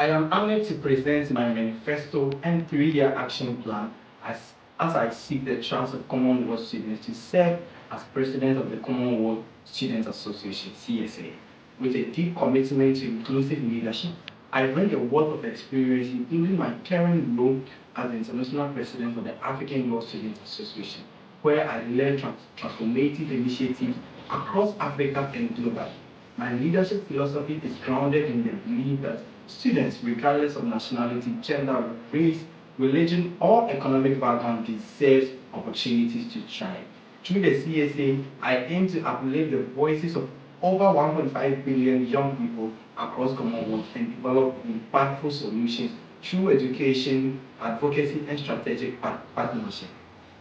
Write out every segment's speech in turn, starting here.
I am honored to present my manifesto and 3-year action plan as I seek the trust of Commonwealth students to serve as president of the Commonwealth Students Association, CSA. With a deep commitment to inclusive leadership, I bring a wealth of experience, including my current role as the international president of the African Law Students Association, where I led transformative initiatives across Africa and globally. My leadership philosophy is grounded in the belief that students, regardless of nationality, gender, race, religion, or economic background, deserve opportunities to thrive. Through the CSA, I aim to uplift the voices of over 1.5 billion young people across Commonwealth and develop impactful solutions through education, advocacy, and strategic partnership.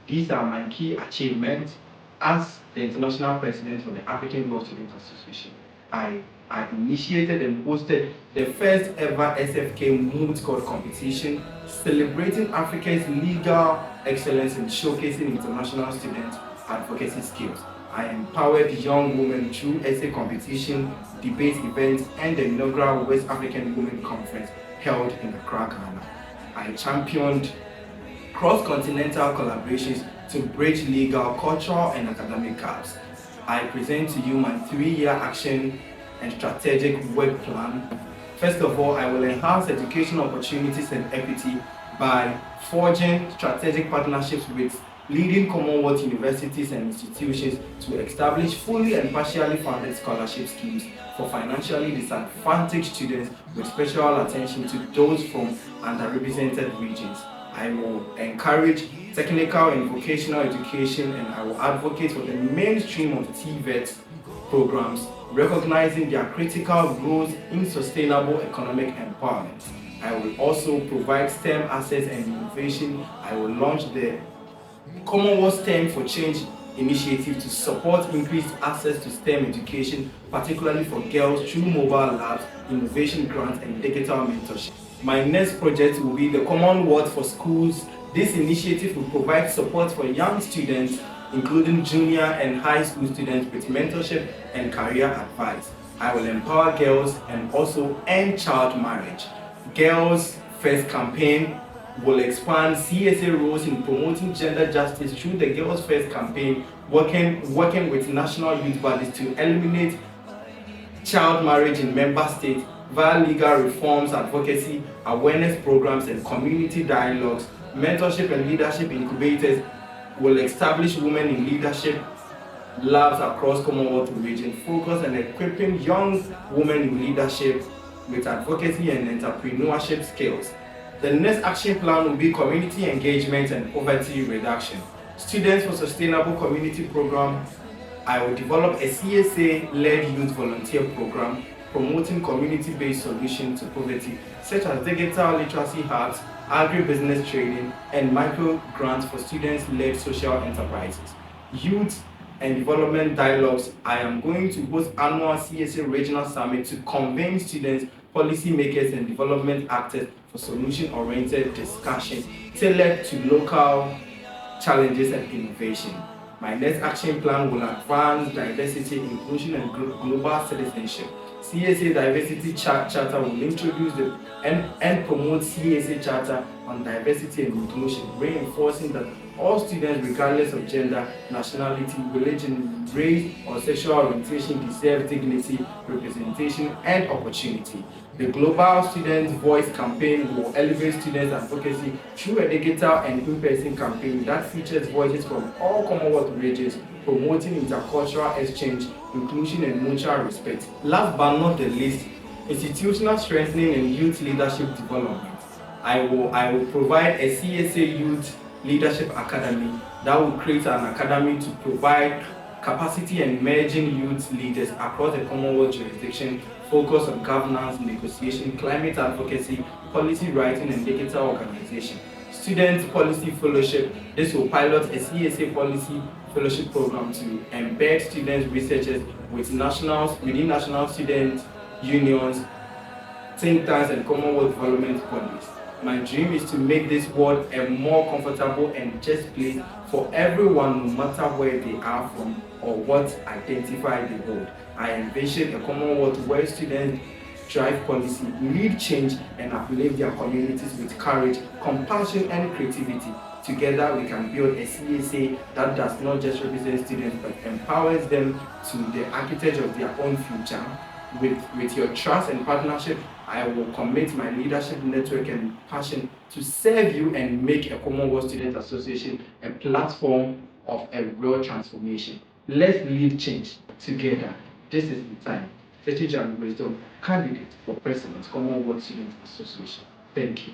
These are my key achievements as the international president of the African Law Students Association. I initiated and hosted the first ever SFK Moot Court competition, celebrating Africa's legal excellence and showcasing international student advocacy skills. I empowered young women through essay competition, debate events, and the inaugural West African Women Conference held in Accra, Ghana. I championed cross-continental collaborations to bridge legal, cultural, and academic gaps. I present to you my 3-year action and strategic work plan. First of all, I will enhance education opportunities and equity by forging strategic partnerships with leading Commonwealth universities and institutions to establish fully and partially funded scholarship schemes for financially disadvantaged students with special attention to those from underrepresented regions. I will encourage technical and vocational education, and I will advocate for the mainstream of TVET programs, recognizing their critical roles in sustainable economic empowerment. I will also provide STEM assets and innovation. I will launch the Commonwealth STEM for Change initiative to support increased access to STEM education, particularly for girls, through mobile labs, innovation grants, and digital mentorship. My next project will be the Commonwealth for Schools. This initiative will provide support for young students, including junior and high school students, with mentorship and career advice. I will empower girls and also end child marriage. Girls First campaign will expand CSA roles in promoting gender justice through the Girls First campaign, working with national youth bodies to eliminate child marriage in member states via legal reforms, advocacy, awareness programs, and community dialogues. Mentorship and leadership incubators will establish women in leadership labs across Commonwealth region, focus on equipping young women in leadership with advocacy and entrepreneurship skills. The next action plan will be community engagement and poverty reduction. Students for Sustainable Community Program, I will develop a CSA-led youth volunteer program promoting community-based solutions to poverty, such as digital literacy hubs, agribusiness training, and micro grants for students-led social enterprises. Youth and development dialogues, I am going to host annual CSA Regional Summit to convene students, policymakers, and development actors for solution-oriented discussion tailored to local challenges and innovation. My next action plan will advance diversity, inclusion, and global citizenship. CSA Diversity Charter will introduce and promote CSA Charter on diversity and inclusion, reinforcing that all students, regardless of gender, nationality, religion, race, or sexual orientation, deserve dignity, representation, and opportunity. The Global Student Voice campaign will elevate students' advocacy through a digital and in-person campaign that features voices from all Commonwealth regions, promoting intercultural exchange, inclusion, and mutual respect. Last but not the least, institutional strengthening and youth leadership development. I will provide a CSA Youth Leadership Academy that will create an academy to provide capacity and emerging youth leaders across the Commonwealth jurisdiction, focus on governance, negotiation, climate advocacy, policy writing, and digital organization. Student Policy Fellowship, this will pilot a CSA Policy Fellowship program to embed students, researchers within national student unions, think tanks, and Commonwealth development bodies. My dream is to make this world a more comfortable and just place for everyone, no matter where they are from or what identify they hold. I envision a Commonwealth where students drive policy, lead change, and uplift their communities with courage, compassion, and creativity. Together, we can build a CSA that does not just represent students but empowers them to the architecture of their own future. With your trust and partnership, I will commit my leadership, network, and passion to serve you and make a Commonwealth Students Association a platform of a real transformation. Let's lead change together. This is the time. TAKYI GYAN Wisdom, candidate for President, Commonwealth Students Association. Thank you.